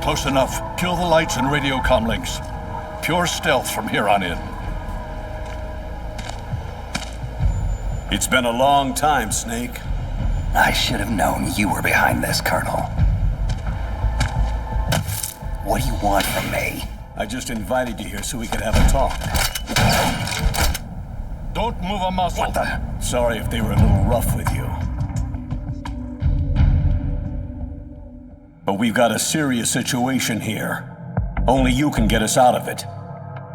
Close enough. Kill the lights and radio comm links. Pure stealth from here on in. It's been a long time, Snake. I should have known you were behind this, Colonel. What do you want from me? I just invited you here so we could have a talk. Don't move a muscle. What the? Sorry if they were a little rough with you. But we've got a serious situation here. Only you can get us out of it.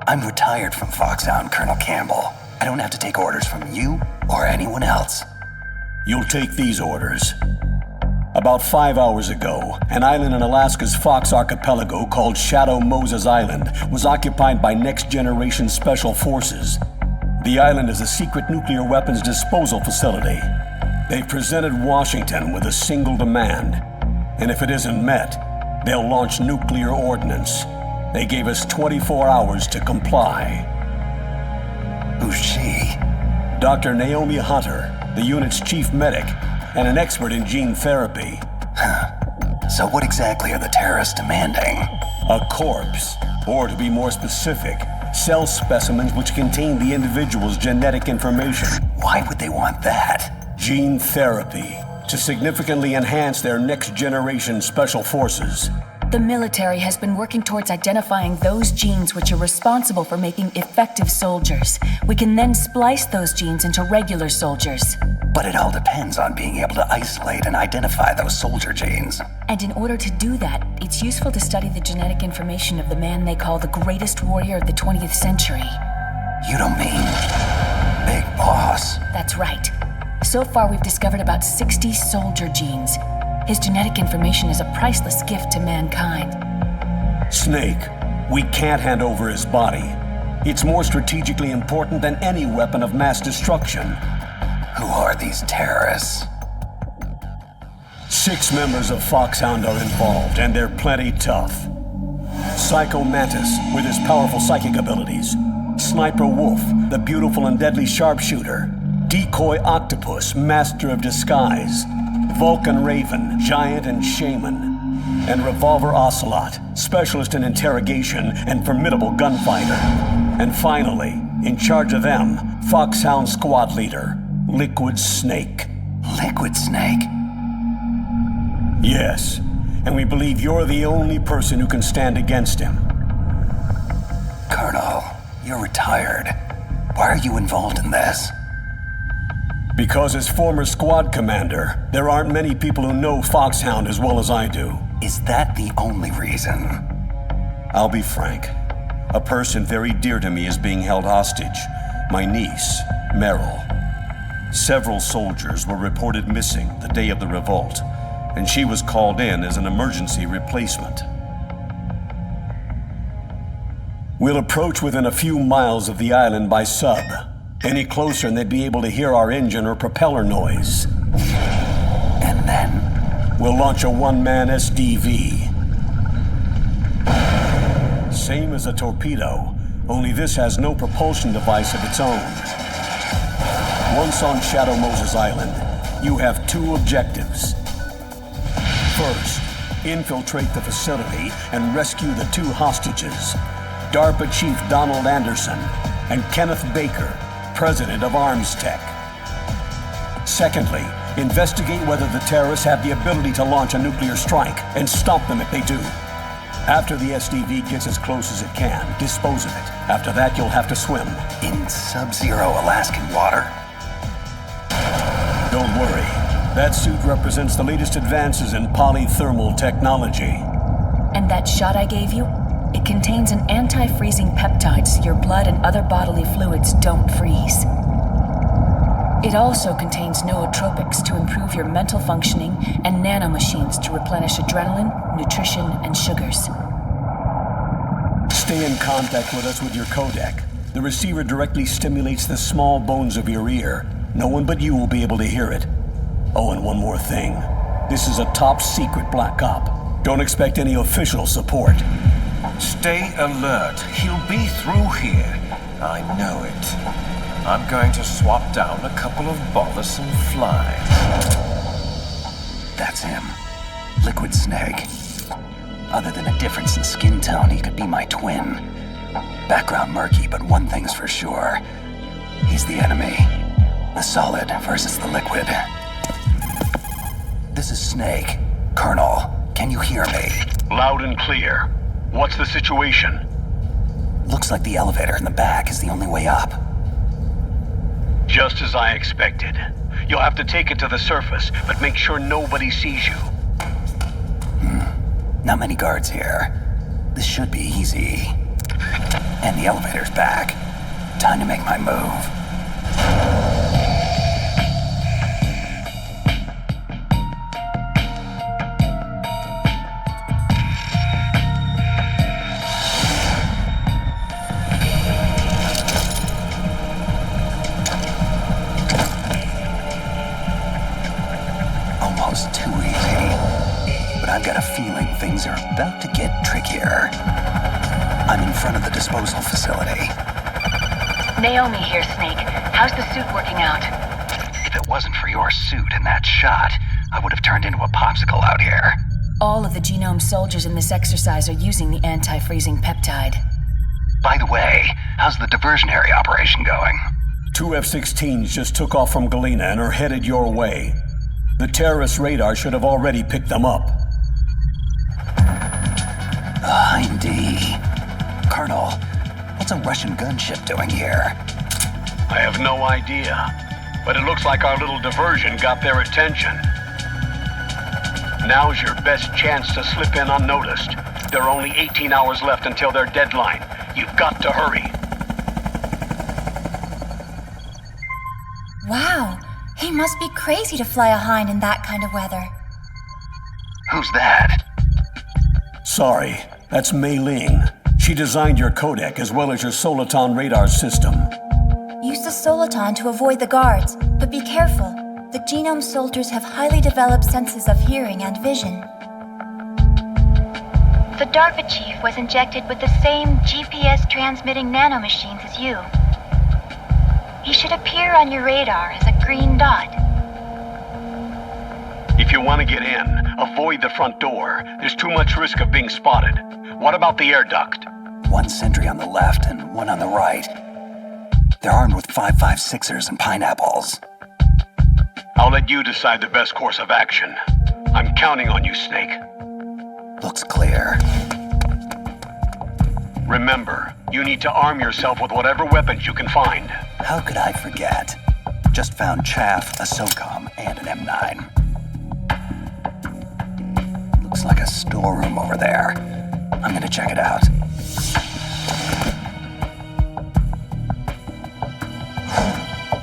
I'm retired from Foxhound, Colonel Campbell. I don't have to take orders from you or anyone else. You'll take these orders. About 5 hours ago, an island in Alaska's Fox Archipelago called Shadow Moses Island was occupied by next-generation special forces. The island is a secret nuclear weapons disposal facility. They've presented Washington with a single demand, and if it isn't met, they'll launch nuclear ordnance. They gave us 24 hours to comply. Who's she? Dr. Naomi Hunter, the unit's chief medic, and an expert in gene therapy. So what exactly are the terrorists demanding? A corpse, or to be more specific, cell specimens which contain the individual's genetic information. Why would they want that? Gene therapy, to significantly enhance their next-generation special forces. The military has been working towards identifying those genes which are responsible for making effective soldiers. We can then splice those genes into regular soldiers. But it all depends on being able to isolate and identify those soldier genes. And in order to do that, it's useful to study the genetic information of the man they call the greatest warrior of the 20th century. You don't mean Big Boss? That's right. So far, we've discovered about 60 soldier genes. His genetic information is a priceless gift to mankind. Snake, we can't hand over his body. It's more strategically important than any weapon of mass destruction. Who are these terrorists? 6 members of Foxhound are involved, and they're plenty tough. Psycho Mantis, with his powerful psychic abilities. Sniper Wolf, the beautiful and deadly sharpshooter. Decoy Octopus, master of disguise. Vulcan Raven, giant and shaman. And Revolver Ocelot, specialist in interrogation and formidable gunfighter. And finally, in charge of them, Foxhound squad leader, Liquid Snake. Liquid Snake? Yes, and we believe you're the only person who can stand against him. Colonel, you're retired. Why are you involved in this? Because as former squad commander, there aren't many people who know Foxhound as well as I do. Is that the only reason? I'll be frank. A person very dear to me is being held hostage. My niece, Meryl. Several soldiers were reported missing the day of the revolt, and she was called in as an emergency replacement. We'll approach within a few miles of the island by sub. Any closer and they'd be able to hear our engine or propeller noise. And then? We'll launch a one-man SDV. Same as a torpedo, only this has no propulsion device of its own. Once on Shadow Moses Island, you have 2 objectives. First, infiltrate the facility and rescue the 2 hostages, DARPA Chief Donald Anderson and Kenneth Baker, President of Arms Tech. Secondly, investigate whether the terrorists have the ability to launch a nuclear strike and stop them if they do. After the SDV gets as close as it can, dispose of it. After that, you'll have to swim. In sub-zero Alaskan water? Don't worry. That suit represents the latest advances in polythermal technology. And that shot I gave you? It contains an anti-freezing peptide so your blood and other bodily fluids don't freeze. It also contains nootropics to improve your mental functioning and nanomachines to replenish adrenaline, nutrition, and sugars. Stay in contact with us with your codec. The receiver directly stimulates the small bones of your ear. No one but you will be able to hear it. Oh, and one more thing. This is a top-secret black op. Don't expect any official support. Stay alert. He'll be through here. I know it. I'm going to swap down a couple of bothersome flies. That's him. Liquid Snake. Other than a difference in skin tone, he could be my twin. Background murky, but one thing's for sure. He's the enemy. The solid versus the liquid. This is Snake. Colonel, can you hear me? Loud and clear. What's the situation? Looks like the elevator in the back is the only way up. Just as I expected. You'll have to take it to the surface, but make sure nobody sees you. Not many guards here. This should be easy. And the elevator's back. Time to make my move. Almost too easy. But I've got a feeling things are about to get trickier. I'm in front of the disposal facility. Naomi here, Snake. How's the suit working out? If it wasn't for your suit and that shot, I would have turned into a popsicle out here. All of the genome soldiers in this exercise are using the anti-freezing peptide. By the way, how's the diversionary operation going? 2 F-16s just took off from Galena and are headed your way. The terrorist radar should have already picked them up. Indeed. Colonel, what's a Russian gunship doing here? I have no idea, but it looks like our little diversion got their attention. Now's your best chance to slip in unnoticed. There are only 18 hours left until their deadline. You've got to hurry. Wow, he must be crazy to fly a Hind in that kind of weather. Who's that? Sorry, that's Mei Ling. She designed your codec as well as your Soliton radar system. Use the Soliton to avoid the guards, but be careful. The genome soldiers have highly developed senses of hearing and vision. The DARPA chief was injected with the same GPS-transmitting nanomachines as you. He should appear on your radar as a green dot. If you want to get in, avoid the front door. There's too much risk of being spotted. What about the air duct? One sentry on the left and one on the right. They're armed with 5.56ers and pineapples. I'll let you decide the best course of action. I'm counting on you, Snake. Looks clear. Remember, you need to arm yourself with whatever weapons you can find. How could I forget? Just found chaff, a SOCOM, and an M9. Looks like a storeroom over there. I'm gonna check it out.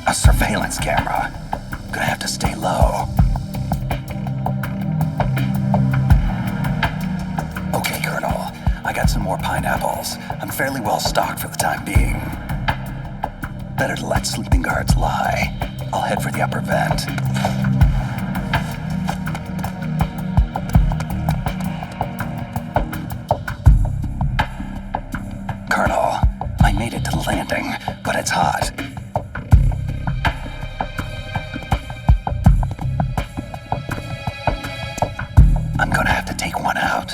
A surveillance camera. Gonna have to stay low. Okay, Colonel. I got some more pineapples. I'm fairly well stocked for the time being. Better to let sleeping guards lie. I'll head for the upper vent. Colonel, I made it to the landing, but it's hot. I'm gonna have to take one out.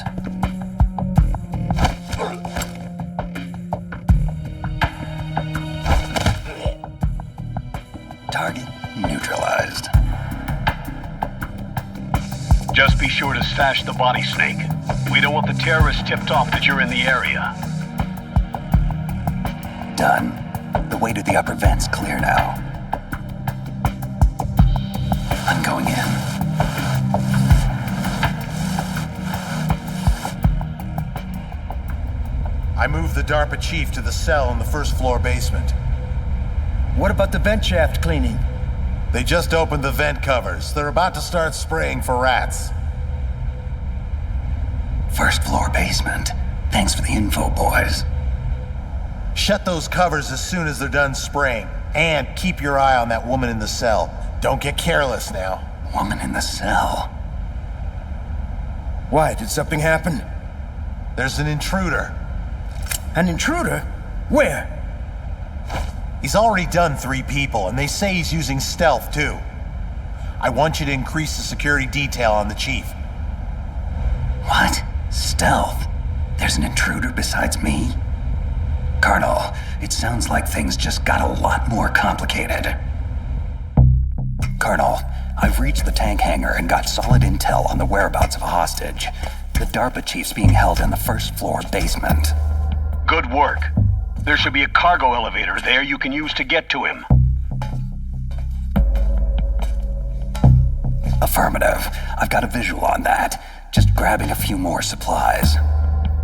Target neutralized. Just be sure to stash the body, Snake. We don't want the terrorists tipped off that you're in the area. Done. The way to the upper vent's clear now. I'm going in. I moved the DARPA chief to the cell in the first floor basement. What about the vent shaft cleaning? They just opened the vent covers. They're about to start spraying for rats. First floor basement. Thanks for the info, boys. Shut those covers as soon as they're done spraying. And keep your eye on that woman in the cell. Don't get careless now. Woman in the cell. Why, did something happen? There's an intruder. An intruder? Where? He's already done 3 people, and they say he's using stealth, too. I want you to increase the security detail on the chief. What? Stealth? There's an intruder besides me? Colonel, it sounds like things just got a lot more complicated. Colonel, I've reached the tank hangar and got solid intel on the whereabouts of a hostage. The DARPA chief's being held in the first floor basement. Good work. There should be a cargo elevator there you can use to get to him. Affirmative. I've got a visual on that. Just grabbing a few more supplies.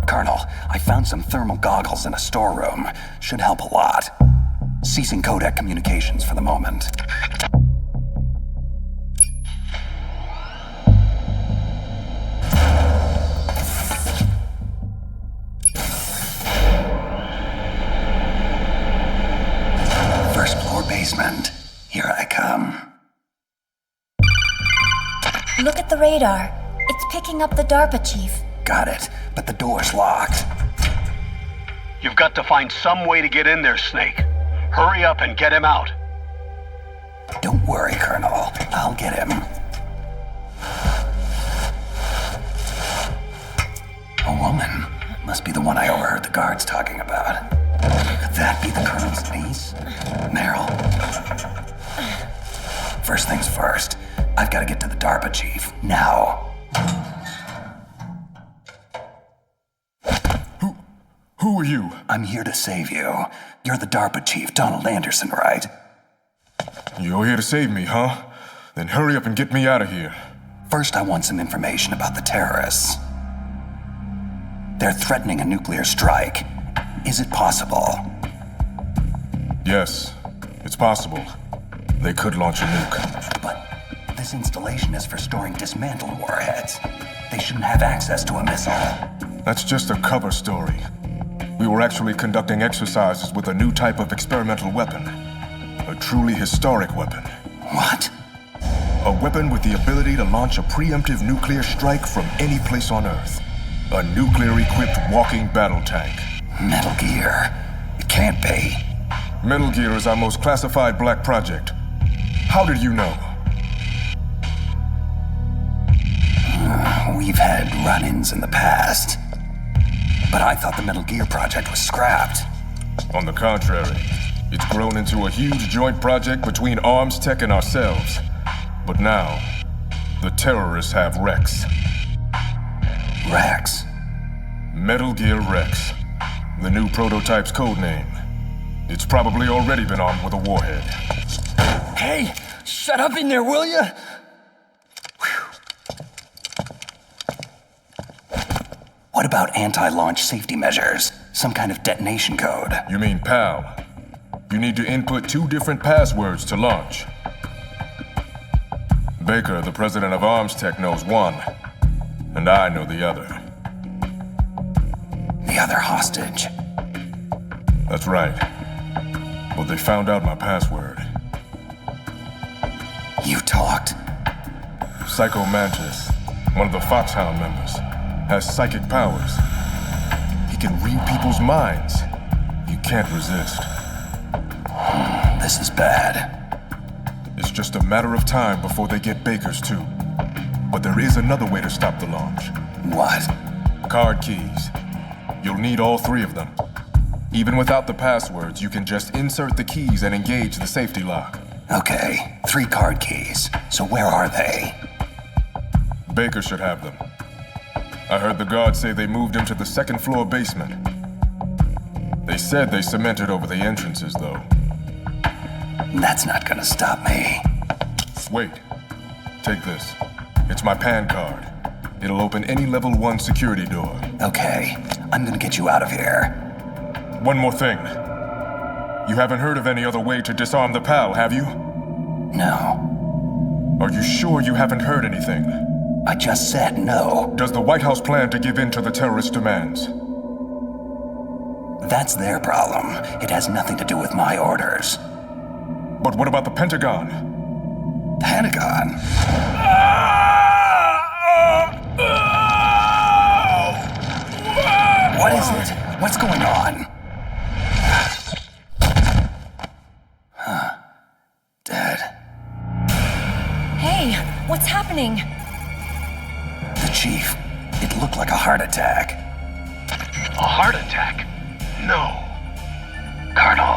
Colonel, I found some thermal goggles in a storeroom. Should help a lot. Ceasing codec communications for the moment. First floor basement. Here I come. Look at the radar. It's picking up the DARPA chief. Got it, but the door's locked. You've got to find some way to get in there, Snake. Hurry up and get him out. Don't worry, Colonel. I'll get him. A woman. Must be the one I overheard the guards talking about. Could that be the Colonel's niece? Meryl? First things first. I've got to get to the DARPA chief. Now. Who are you? I'm here to save you. You're the DARPA chief, Donald Anderson, right? You're here to save me, huh? Then hurry up and get me out of here. First, I want some information about the terrorists. They're threatening a nuclear strike. Is it possible? Yes, it's possible. They could launch a nuke. But this installation is for storing dismantled warheads. They shouldn't have access to a missile. That's just a cover story. We were actually conducting exercises with a new type of experimental weapon. A truly historic weapon. What? A weapon with the ability to launch a preemptive nuclear strike from any place on Earth. A nuclear-equipped walking battle tank. Metal Gear. It can't be. Metal Gear is our most classified black project. How did you know? We've had run-ins in the past. But I thought the Metal Gear project was scrapped. On the contrary, it's grown into a huge joint project between Arms Tech and ourselves. But now, the terrorists have Rex. Rex? Metal Gear Rex. The new prototype's codename. It's probably already been armed with a warhead. Hey, shut up in there, will you? What about anti-launch safety measures? Some kind of detonation code? You mean PAL? You need to input 2 different passwords to launch. Baker, the president of Arms Tech, knows one, and I know the other. The other hostage? That's right. Well, they found out my password. You talked? Psycho Mantis, one of the Foxhound members, has psychic powers. He can read people's minds. You can't resist. This is bad. It's just a matter of time before they get Baker's too. But there is another way to stop the launch. What? Card keys. You'll need all 3 of them. Even without the passwords, you can just insert the keys and engage the safety lock. Okay, 3 card keys. So where are they? Baker should have them. I heard the guards say they moved him to the 2nd floor basement. They said they cemented over the entrances, though. That's not gonna stop me. Wait. Take this. It's my PAN card. It'll open any level 1 security door. Okay, I'm gonna get you out of here. One more thing. You haven't heard of any other way to disarm the PAL, have you? No. Are you sure you haven't heard anything? I just said no. Does the White House plan to give in to the terrorist demands? That's their problem. It has nothing to do with my orders. But what about the Pentagon? Pentagon? What is it? What's going on? Huh. Dead. Hey, what's happening? The chief. It looked like a heart attack. A heart attack? No. Colonel,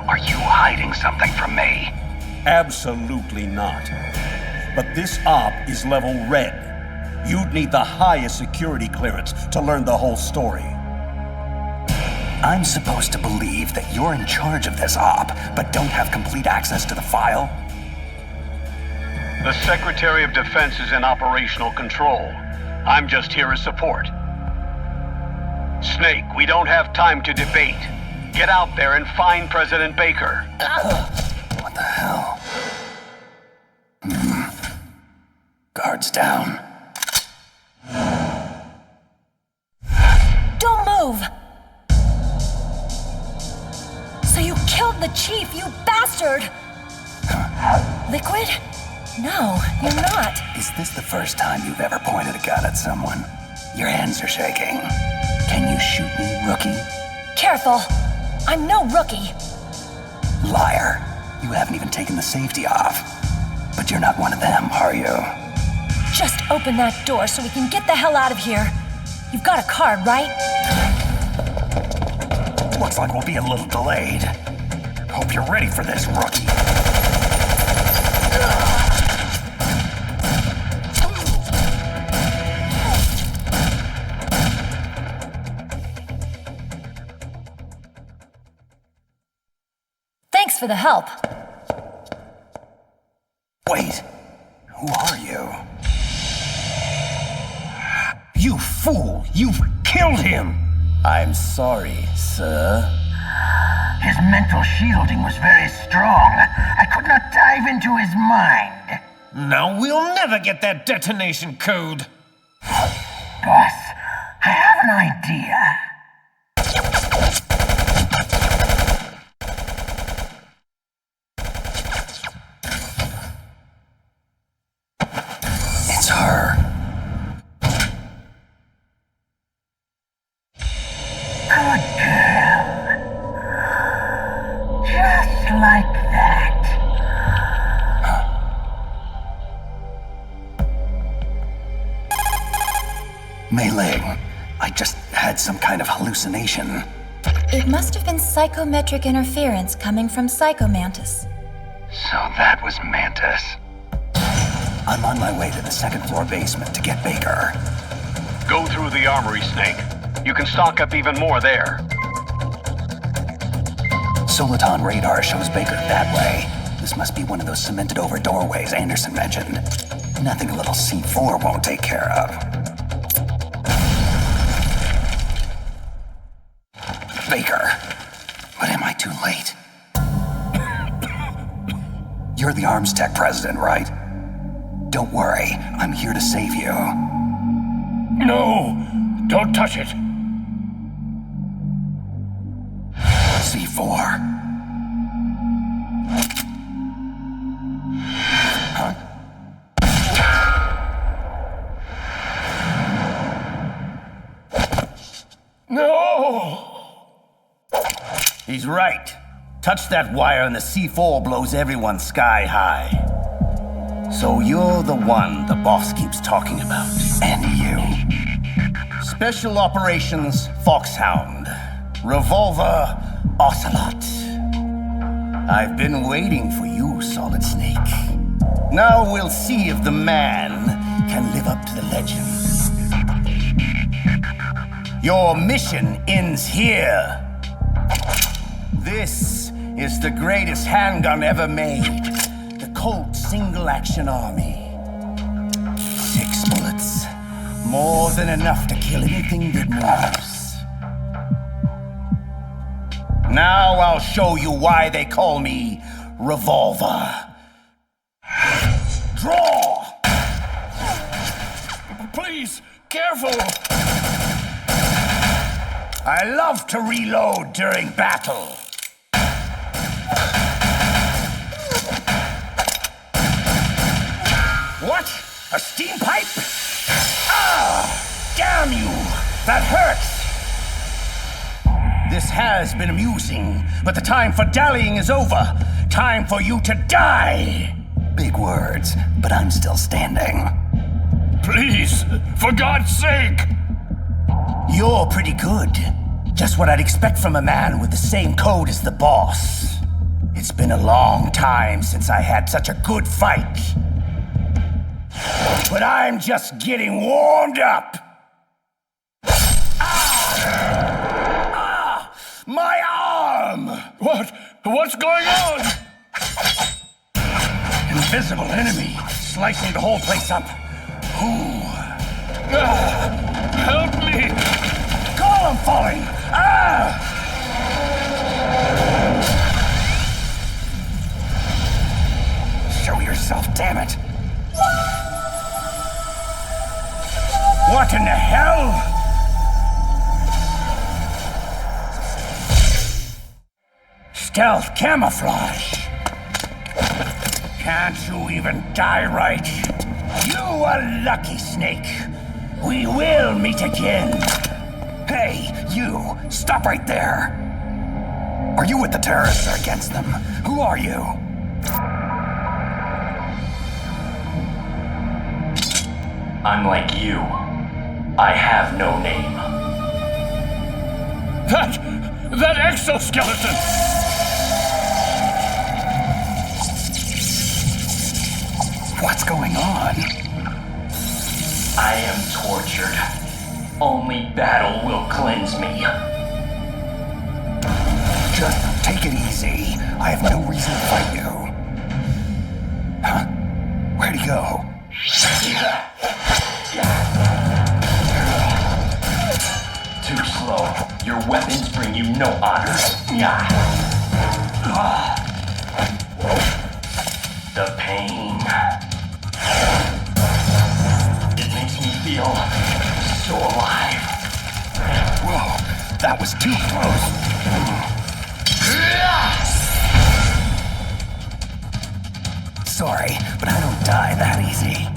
are you hiding something from me? Absolutely not. But this op is level red. You'd need the highest security clearance to learn the whole story. I'm supposed to believe that you're in charge of this op, but don't have complete access to the file? The Secretary of Defense is in operational control. I'm just here as support. Snake, we don't have time to debate. Get out there and find President Baker. What the hell? Guards down. Don't move! So you killed the chief, you bastard! Liquid? No, you're not. Is this the first time you've ever pointed a gun at someone? Your hands are shaking. Can you shoot me, rookie? Careful. I'm no rookie. Liar. You haven't even taken the safety off. But you're not one of them, are you? Just open that door so we can get the hell out of here. You've got a card, right? Looks like we'll be a little delayed. Hope you're ready for this, rookie. Thanks for the help. Wait. Who are you? You fool! You've killed him! I'm sorry, sir. His mental shielding was very strong. I could not dive into his mind. Now we'll never get that detonation code. Boss, I have an idea. It's her. Good girl. Just like that. Mei Ling, I just had some kind of hallucination. It must have been psychometric interference coming from Psychomantis. So that was Mantis. I'm on my way to the second floor basement to get Baker. Go through the armory, Snake. You can stock up even more there. Soliton radar shows Baker that way. This must be one of those cemented over doorways Anderson mentioned. Nothing a little C4 won't take care of. Baker. But am I too late? You're the Arms Tech president, right? Don't worry, I'm here to save you. No, don't touch it. C4. Huh? No! He's right. Touch that wire and the C4 blows everyone sky high. So you're the one the boss keeps talking about. And you. Special Operations Foxhound. Revolver Ocelot. I've been waiting for you, Solid Snake. Now we'll see if the man can live up to the legend. Your mission ends here. This is the greatest handgun ever made. The Colt Single Action Army. 6 bullets. More than enough to kill anything that moves. Now I'll show you why they call me Revolver. Draw! Please, careful! I love to reload during battle. What? A steam pipe? Ah! Damn you! That hurts! This has been amusing, but the time for dallying is over. Time for you to die! Big words, but I'm still standing. Please, for God's sake! You're pretty good. Just what I'd expect from a man with the same code as the boss. It's been a long time since I had such a good fight. But I'm just getting warmed up. My arm! What's going on? Invisible enemy, slicing the whole place up. Ooh. Help me! Call him falling! Show yourself, damn it! What in the hell? Stealth camouflage. Can't you even die right? You a lucky snake. We will meet again. Hey, you! Stop right there! Are you with the terrorists or against them? Who are you? I'm like you. I have no name. That exoskeleton! What's going on? I am tortured. Only battle will cleanse me. Just take it easy. I have no reason to fight you. Huh? Where'd he go? Too slow. Your weapons bring you no honor. The pain. It makes me feel so alive. Whoa, that was too close. Sorry, but I don't die that easy.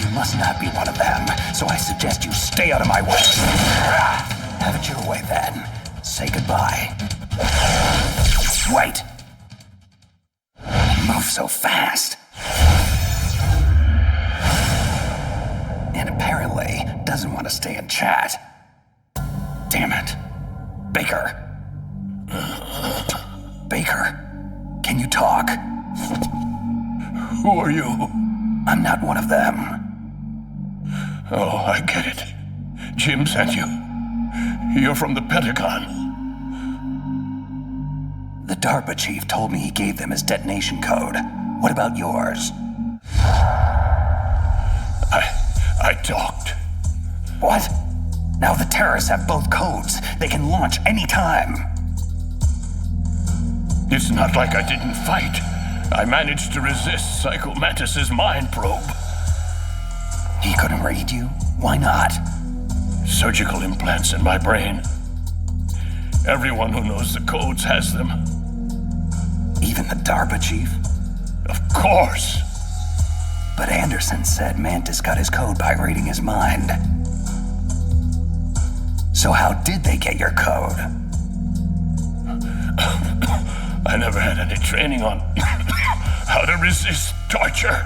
You must not be one of them, so I suggest you stay out of my way. Have it your way then. Say goodbye. Wait! Move so fast. And apparently doesn't want to stay and chat. Damn it. Baker. Baker, can you talk? Who are you? I'm not one of them. Oh, I get it. Jim sent you. You're from the Pentagon. The DARPA chief told me he gave them his detonation code. What about yours? I talked. What? Now the terrorists have both codes. They can launch any time. It's not like I didn't fight. I managed to resist Psycho Mantis's mind probe. He couldn't read you? Why not? Surgical implants in my brain. Everyone who knows the codes has them. Even the DARPA chief? Of course. But Anderson said Mantis got his code by reading his mind. So how did they get your code? I never had any training on how to resist torture.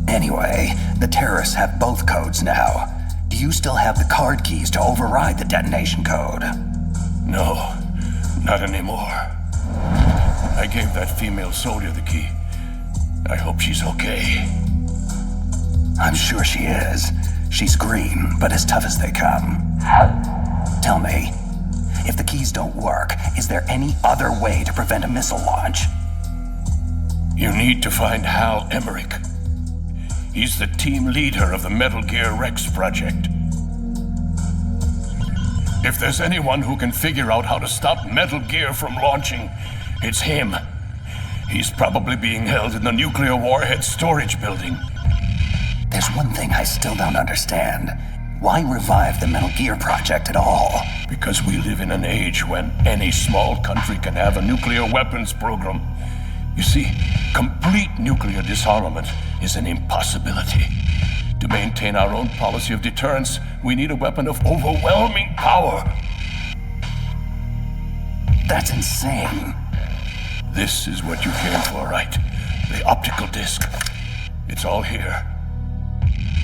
Anyway, the terrorists have both codes now. Do you still have the card keys to override the detonation code? No, not anymore. I gave that female soldier the key. I hope she's okay. I'm sure she is. She's green, but as tough as they come. Tell me, if the keys don't work, is there any other way to prevent a missile launch? You need to find Hal Emmerich. He's the team leader of the Metal Gear Rex project. If there's anyone who can figure out how to stop Metal Gear from launching, it's him. He's probably being held in the nuclear warhead storage building. There's one thing I still don't understand. Why revive the Metal Gear project at all? Because we live in an age when any small country can have a nuclear weapons program. You see, complete nuclear disarmament is an impossibility. To maintain our own policy of deterrence, we need a weapon of overwhelming power. That's insane. This is what you came for, right? The optical disc. It's all here.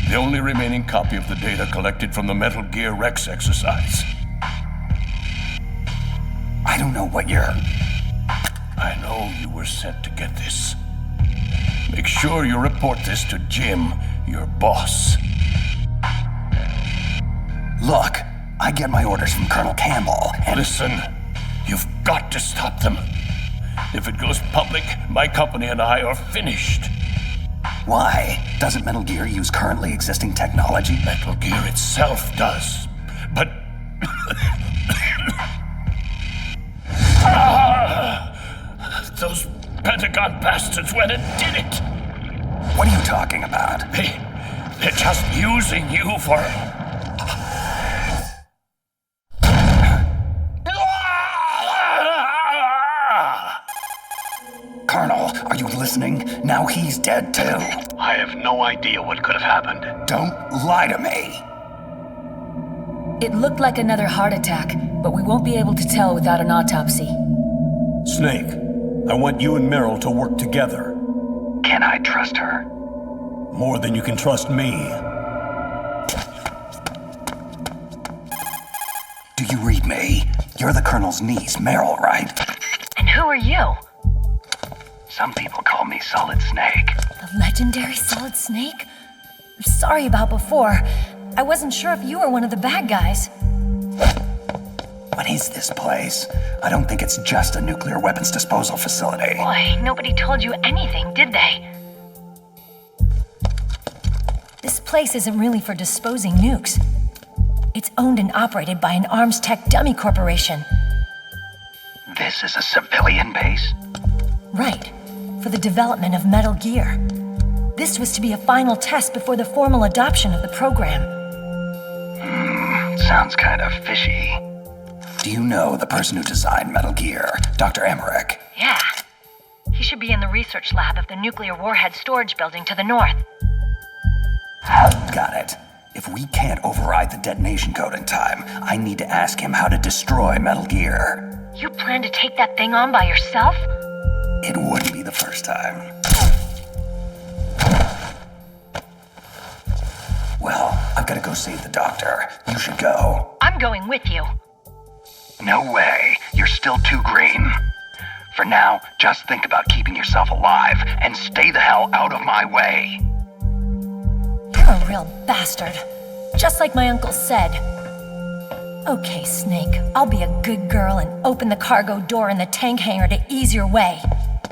The only remaining copy of the data collected from the Metal Gear Rex exercise. I don't know what you're... I know you were sent to get this. Make sure you report this to Jim, your boss. Look, I get my orders from Colonel Campbell, and... Listen, you've got to stop them. If it goes public, my company and I are finished. Why? Doesn't Metal Gear use currently existing technology? Metal Gear itself does, but... Those Pentagon bastards went and did it! What are you talking about? They're just using you for... Colonel, are you listening? Now he's dead too. I have no idea what could have happened. Don't lie to me. It looked like another heart attack, but we won't be able to tell without an autopsy. Snake, I want you and Meryl to work together. Can I trust her? More than you can trust me. Do you read me? You're the Colonel's niece, Meryl, right? And who are you? Some people call me Solid Snake. The legendary Solid Snake? I'm sorry about before. I wasn't sure if you were one of the bad guys. What is this place? I don't think it's just a nuclear weapons disposal facility. Boy, nobody told you anything, did they? This place isn't really for disposing nukes. It's owned and operated by an arms tech dummy corporation. This is a civilian base? Right. For the development of Metal Gear. This was to be a final test before the formal adoption of the program. Sounds kind of fishy. Do you know the person who designed Metal Gear, Dr. Emmerich? Yeah. He should be in the research lab of the nuclear warhead storage building to the north. Got it. If we can't override the detonation code in time, I need to ask him how to destroy Metal Gear. You plan to take that thing on by yourself? It wouldn't be the first time. Well, I've got to go save the doctor. You should go. I'm going with you. No way. You're still too green. For now, just think about keeping yourself alive and stay the hell out of my way. You're a real bastard. Just like my uncle said. Okay, Snake, I'll be a good girl and open the cargo door in the tank hangar to ease your way.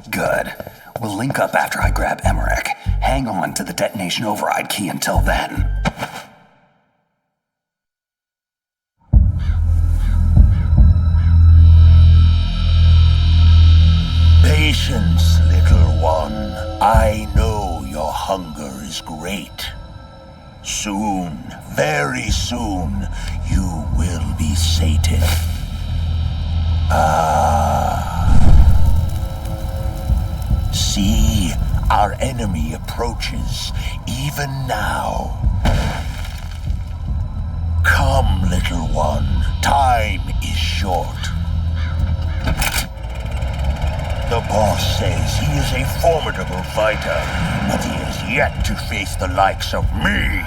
Good. We'll link up after I grab Emmerich. Hang on to the detonation override key until then. Patience, little one. I know your hunger is great. Soon, very soon, you will be sated. See, our enemy approaches, even now. Come, little one, time is short. The boss says he is a formidable fighter, but he has yet to face the likes of me.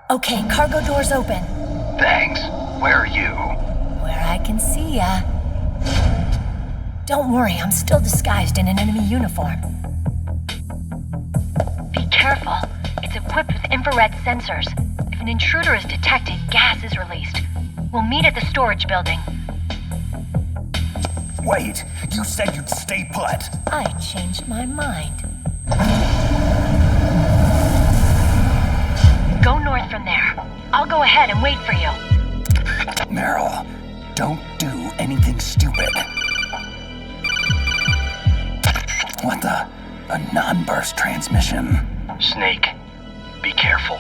Okay, cargo door's open. Thanks. Where are you? Where I can see ya. Don't worry, I'm still disguised in an enemy uniform. Be careful. It's equipped with infrared sensors. If an intruder is detected, gas is released. We'll meet at the storage building. Wait, you said you'd stay put. I changed my mind. Go north from there. I'll go ahead and wait for you. Meryl, don't do anything stupid. What the? A non-burst transmission? Snake, be careful.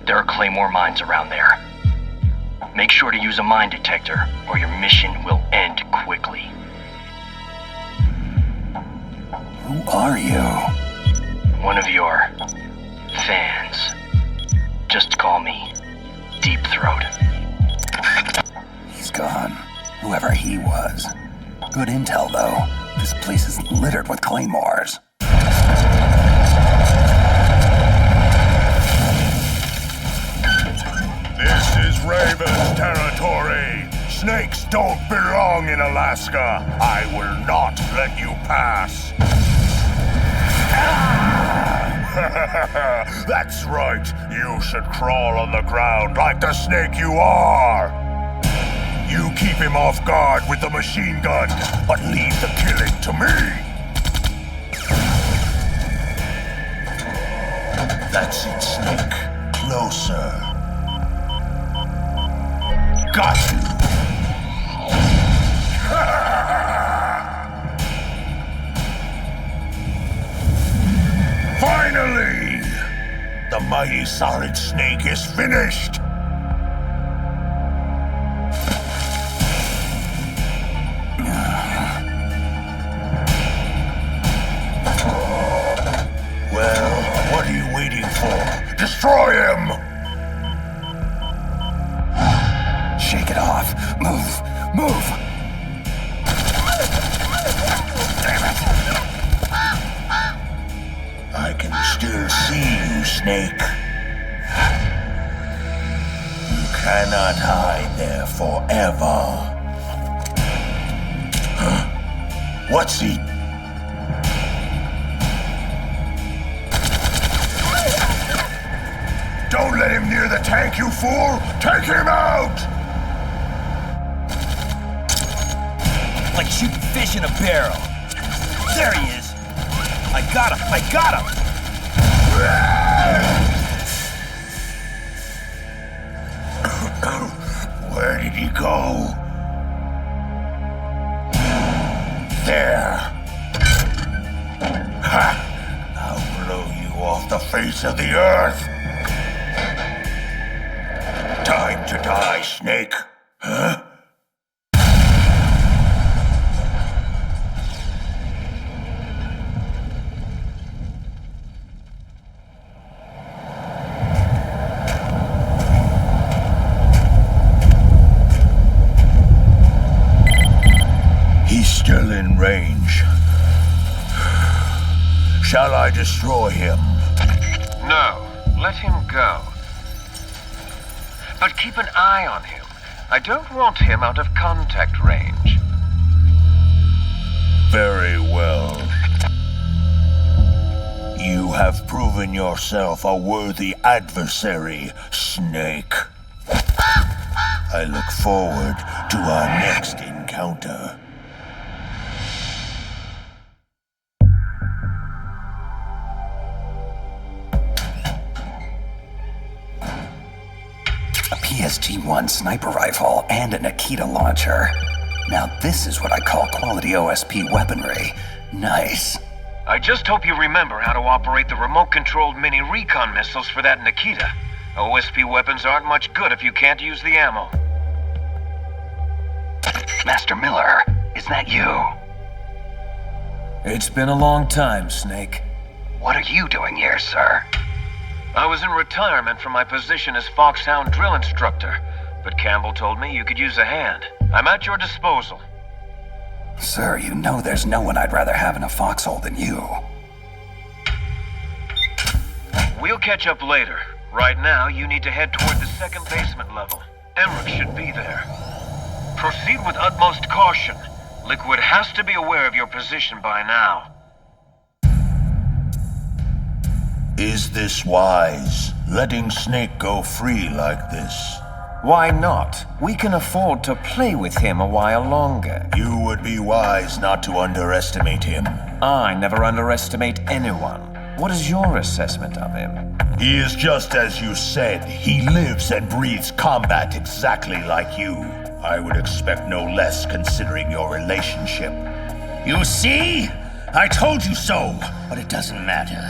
There are Claymore mines around there. Make sure to use a mine detector, or your mission will end quickly. Who are you? One of your fans. Just call me Deep Throat. He's gone. Whoever he was. Good intel, though. This place is littered with claymores. don't belong in Alaska. I will not let you pass. That's right. You should crawl on the ground like the snake you are. You keep him off guard with the machine gun, but leave the killing to me. That's it, Snake. Closer. Got you. Finally! The mighty Solid Snake is finished! Well, what are you waiting for? Destroy him! Shake it off. Move. Move. Damn it. I can still see you, Snake. You cannot hide there forever. Huh? What's he? Don't let him near the tank, you fool! Take him out! Like shooting fish in a barrel. There he is. I got him! I got him! Where did he go? There. Ha! I'll blow you off the face of the earth. Time to die, Snake. Huh? Still in range. Shall I destroy him? No, let him go. But keep an eye on him. I don't want him out of contact range. Very well. You have proven yourself a worthy adversary, Snake. I look forward to our next encounter. PSG-1 sniper rifle and a Nikita launcher. Now this is what I call quality OSP weaponry. Nice. I just hope you remember how to operate the remote-controlled mini recon missiles for that Nikita. OSP weapons aren't much good if you can't use the ammo. Master Miller, is that you? It's been a long time, Snake. What are you doing here, sir? I was in retirement from my position as Foxhound drill instructor, but Campbell told me you could use a hand. I'm at your disposal. Sir, you know there's no one I'd rather have in a foxhole than you. We'll catch up later. Right now, you need to head toward the second basement level. Emmerich should be there. Proceed with utmost caution. Liquid has to be aware of your position by now. Is this wise? Letting Snake go free like this? Why not? We can afford to play with him a while longer. You would be wise not to underestimate him. I never underestimate anyone. What is your assessment of him? He is just as you said. He lives and breathes combat exactly like you. I would expect no less considering your relationship. You see? I told you so. But it doesn't matter.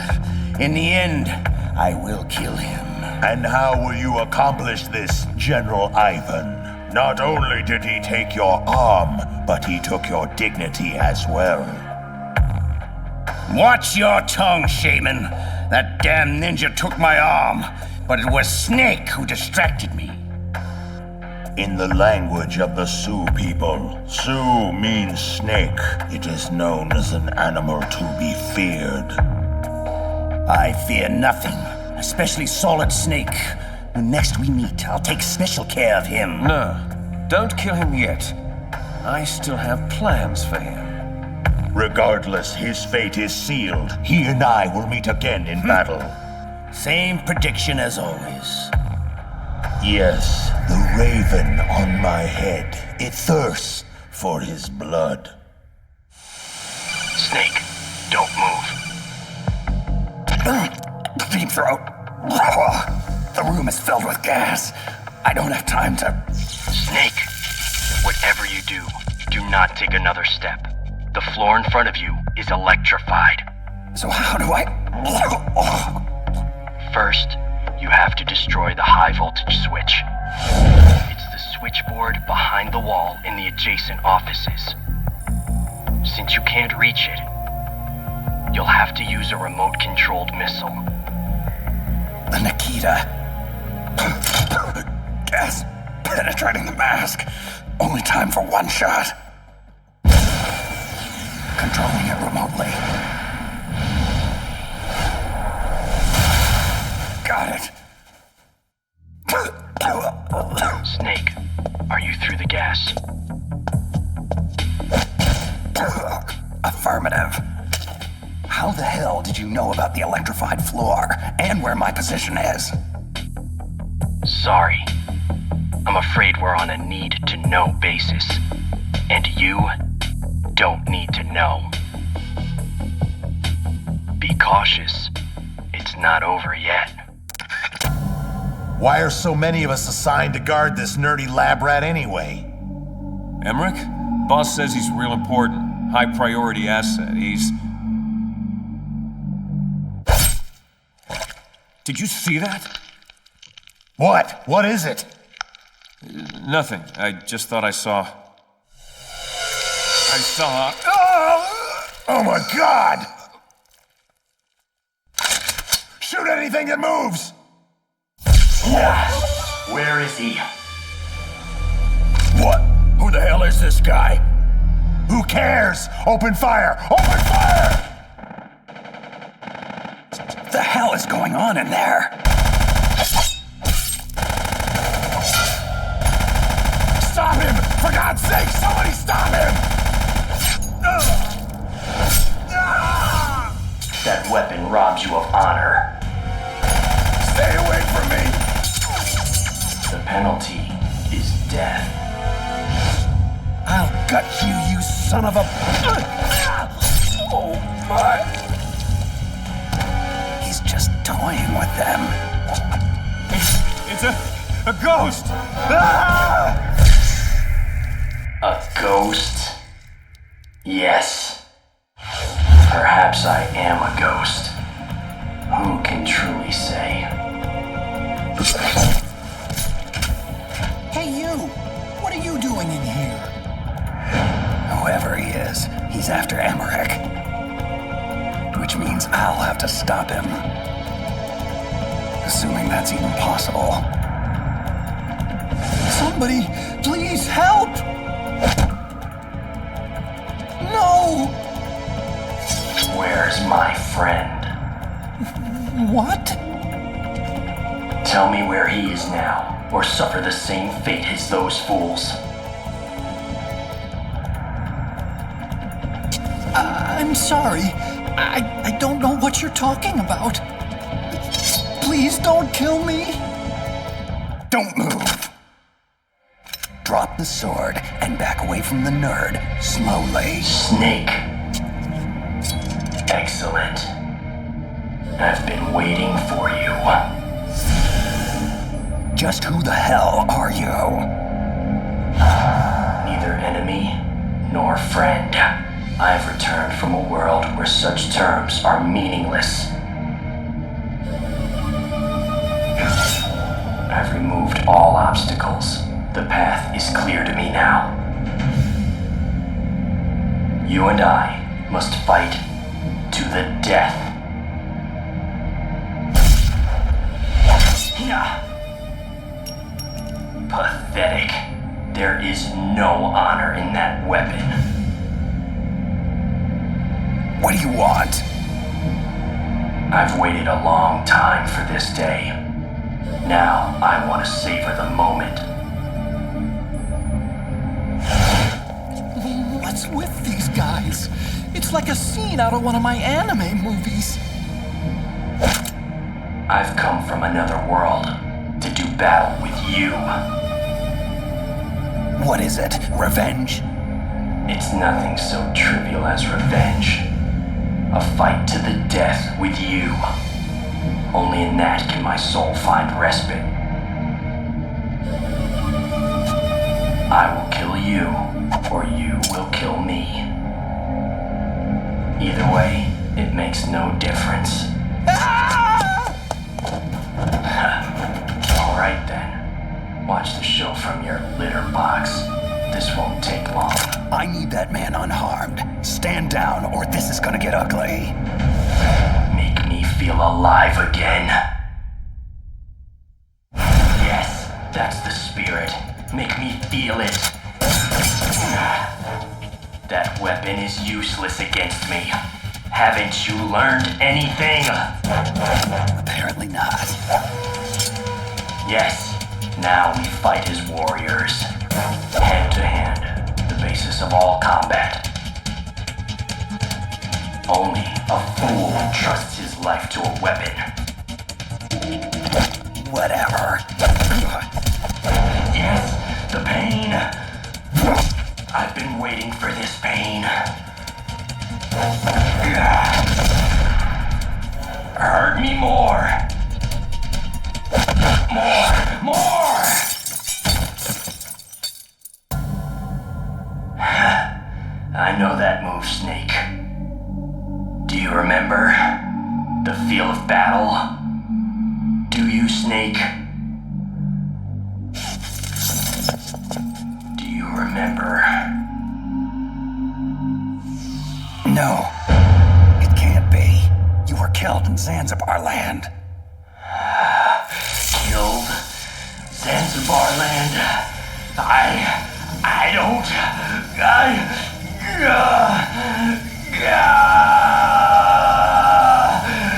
In the end, I will kill him. And how will you accomplish this, General Ivan? Not only did he take your arm, but he took your dignity as well. Watch your tongue, Shaman. That damn ninja took my arm, but it was Snake who distracted me. In the language of the Sioux people, Sioux means snake. It is known as an animal to be feared. I fear nothing, especially Solid Snake. When next we meet, I'll take special care of him. No, don't kill him yet. I still have plans for him. Regardless, his fate is sealed. He and I will meet again in battle. Same prediction as always. Yes, the raven on my head. It thirsts for his blood. Snake, don't move. Deep throat. The room is filled with gas. I don't have time to... Snake, whatever you do, do not take another step. The floor in front of you is electrified. So how do I... First, you have to destroy the high voltage switch. It's the switchboard behind the wall in the adjacent offices. Since you can't reach it, you'll have to use a remote-controlled missile. The Nikita. Gas penetrating the mask. Only time for one shot. Controlling it remotely. Got it. Snake, are you through the gas? Affirmative. How the hell did you know about the electrified floor and where my position is? Sorry. I'm afraid we're on a need-to-know basis. And you don't need to know. Be cautious. It's not over yet. Why are so many of us assigned to guard this nerdy lab rat anyway? Emmerich? Boss says he's real important. High priority asset. He's... Did you see that? What? What is it? Nothing. I just thought I saw... Oh my God! Shoot anything that moves! Where is he? What? Who the hell is this guy? Who cares? Open fire! Open fire! The hell is going on in there? Stop him! For God's sake, somebody stop him! That weapon robs you of honor. Stay away from me! The penalty is death. I'll gut you, you son of a... Oh my... He's just toying with them. It's a ghost! A ghost? Yes. Perhaps I am a ghost. Who can truly say? Hey, you! What are you doing in here? Whoever he is, he's after Emmerich. Which means I'll have to stop him. Assuming that's even possible. Somebody, please help! No! Where's my friend? What? Tell me where he is now, or suffer the same fate as those fools. I'm sorry. I don't know what you're talking about. Please don't kill me. Don't move. Drop the sword and back away from the nerd, slowly. Snake. Excellent. I've been waiting for you. Just who the hell are you? Neither enemy nor friend. I've returned from a world where such terms are meaningless. I've removed all obstacles. The path is clear to me now. You and I must fight to the death. Pathetic. There is no honor in that weapon. What do you want? I've waited a long time for this day. Now I want to savor the moment. What's with these guys? It's like a scene out of one of my anime movies. I've come from another world to do battle with you. What is it? Revenge? It's nothing so trivial as revenge. A fight to the death with you. Only in that can my soul find respite. I will kill you, or you will kill me. Either way, it makes no difference. Alright then. Watch the show from your litter box. This won't take long. I need that man unharmed. Stand down, or this is gonna get ugly. Make me feel alive again. Yes, that's the spirit. Make me feel it. That weapon is useless against me. Haven't you learned anything? Apparently not. Yes, now we fight as warriors. Hand to hand, the basis of all combat. Only a fool trusts his life to a weapon. Whatever. Yes, the pain. I've been waiting for this pain. Hurt me more. More! I know that move, Snake. Do you remember the feel of battle? Do you, Snake? Do you remember? No. It can't be. You were killed in Zanzibar land. Killed? Zanzibar land? I don't...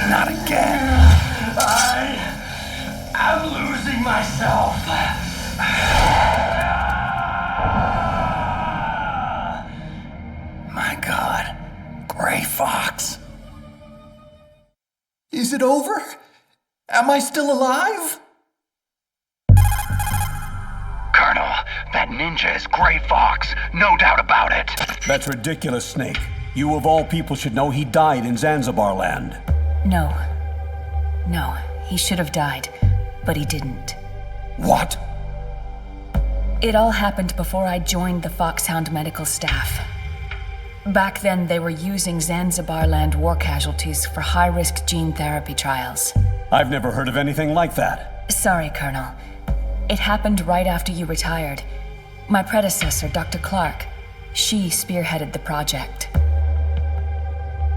Not again. I'm losing myself. My God. Gray Fox. Is it over? Am I still alive? Colonel, that ninja is Gray Fox. No doubt about it. That's ridiculous, Snake. You of all people should know he died in Zanzibar land. No. No, he should have died, but he didn't. What? It all happened before I joined the Foxhound medical staff. Back then, they were using Zanzibar land war casualties for high-risk gene therapy trials. I've never heard of anything like that. Sorry, Colonel. It happened right after you retired. My predecessor, Dr. Clark, she spearheaded the project.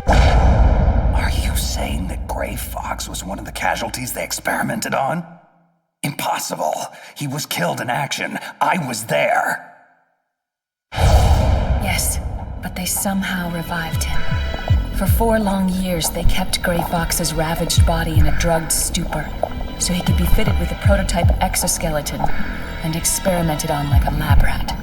Are you saying that Gray Fox was one of the casualties they experimented on? Impossible. He was killed in action. I was there. Yes, but they somehow revived him. For 4 long years, they kept Gray Fox's ravaged body in a drugged stupor, so he could be fitted with a prototype exoskeleton and experimented on like a lab rat.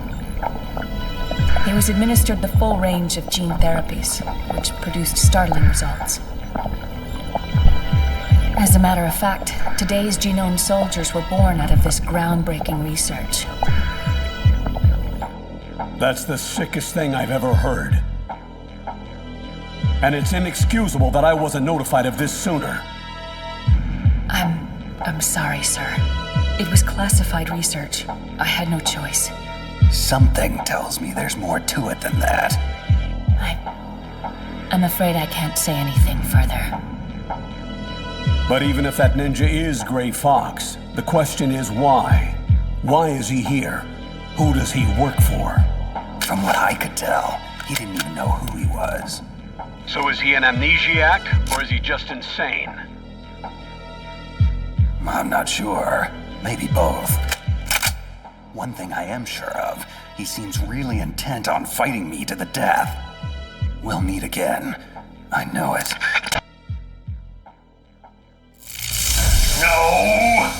He was administered the full range of gene therapies, which produced startling results. As a matter of fact, today's genome soldiers were born out of this groundbreaking research. That's the sickest thing I've ever heard. And it's inexcusable that I wasn't notified of this sooner. I'm sorry, sir. It was classified research. I had no choice. Something tells me there's more to it than that. I'm afraid I can't say anything further. But even if that ninja is Gray Fox, the question is why? Why is he here? Who does he work for? From what I could tell, he didn't even know who he was. So is he an amnesiac, or is he just insane? I'm not sure. Maybe both. One thing I am sure of, he seems really intent on fighting me to the death. We'll meet again. I know it. No!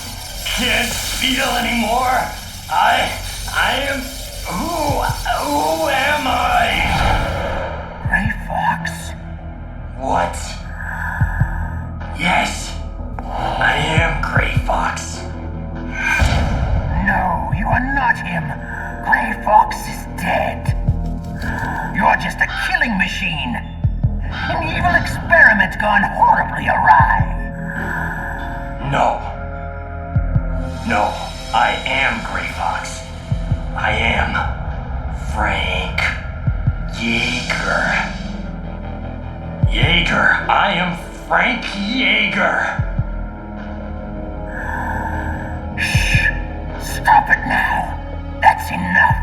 Can't feel anymore! I am... Who am I? machine. An evil experiment gone horribly awry. No. No, I am Grey Fox. I am Frank Yeager. Yeager. I am Frank Yeager. Shh. Stop it now. That's enough.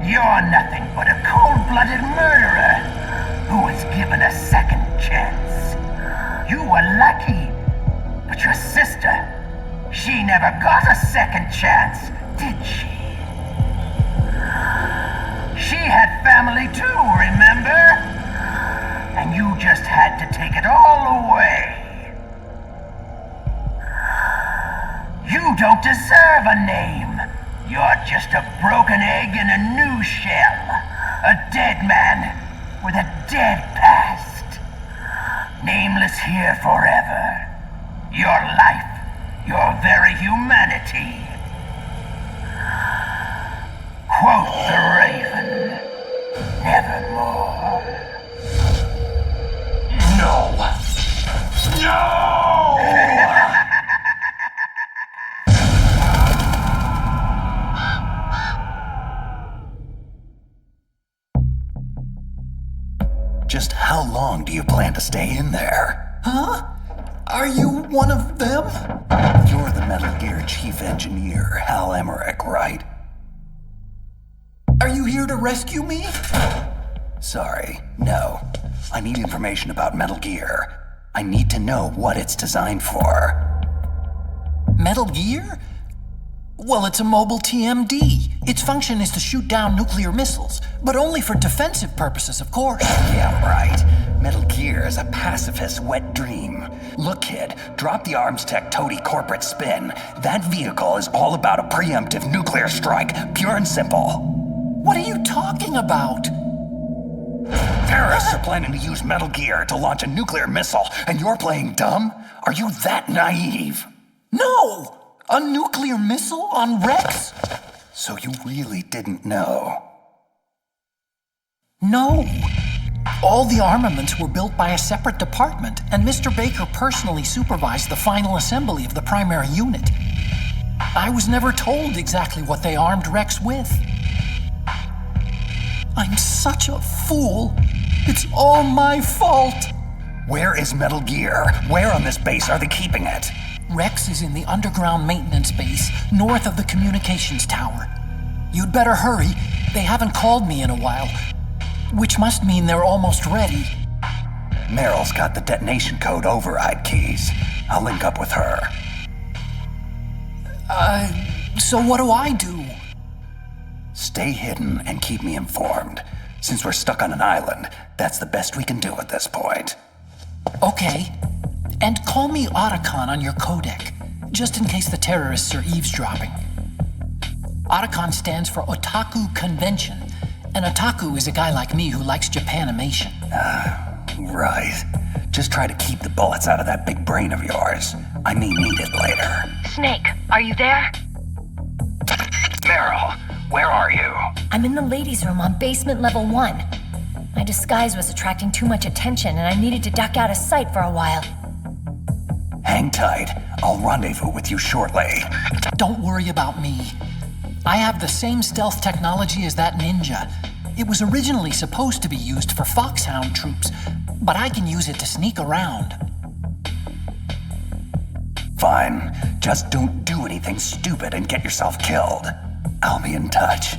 You're nothing but a cold-blooded murderer who was given a second chance. You were lucky, but your sister, she never got a second chance, did she? She had family too, remember? And you just had to take it all away. You don't deserve a name. You're just a broken egg in a new shell. A dead man with a dead past. Nameless here forever. Your life, your very humanity. Quote the Raven. Nevermore. No. No! Just how long do you plan to stay in there? Huh? Are you one of them? You're the Metal Gear chief engineer, Hal Emmerich, right? Are you here to rescue me? Sorry, no. I need information about Metal Gear. I need to know what it's designed for. Metal Gear? Well, it's a mobile TMD. Its function is to shoot down nuclear missiles, but only for defensive purposes, of course. Yeah, right. Metal Gear is a pacifist wet dream. Look, kid, drop the Armstech toady corporate spin. That vehicle is all about a preemptive nuclear strike, pure and simple. What are you talking about? Terrorists are planning to use Metal Gear to launch a nuclear missile, and you're playing dumb? Are you that naive? No! A nuclear missile on Rex? So you really didn't know? No. All the armaments were built by a separate department, and Mr. Baker personally supervised the final assembly of the primary unit. I was never told exactly what they armed Rex with. I'm such a fool. It's all my fault. Where is Metal Gear? Where on this base are they keeping it? Rex is in the underground maintenance base, north of the communications tower. You'd better hurry. They haven't called me in a while, which must mean they're almost ready. Meryl's got the detonation code override keys. I'll link up with her. So what do I do? Stay hidden and keep me informed. Since we're stuck on an island, that's the best we can do at this point. Okay. And call me Otacon on your codec, just in case the terrorists are eavesdropping. Otacon stands for Otaku Convention, and Otaku is a guy like me who likes Japanimation. Right. Just try to keep the bullets out of that big brain of yours. I may need it later. Snake, are you there? Meryl, where are you? I'm in the ladies' room on basement level 1. My disguise was attracting too much attention, and I needed to duck out of sight for a while. Hang tight. I'll rendezvous with you shortly. Don't worry about me. I have the same stealth technology as that ninja. It was originally supposed to be used for Foxhound troops, but I can use it to sneak around. Fine. Just don't do anything stupid and get yourself killed. I'll be in touch.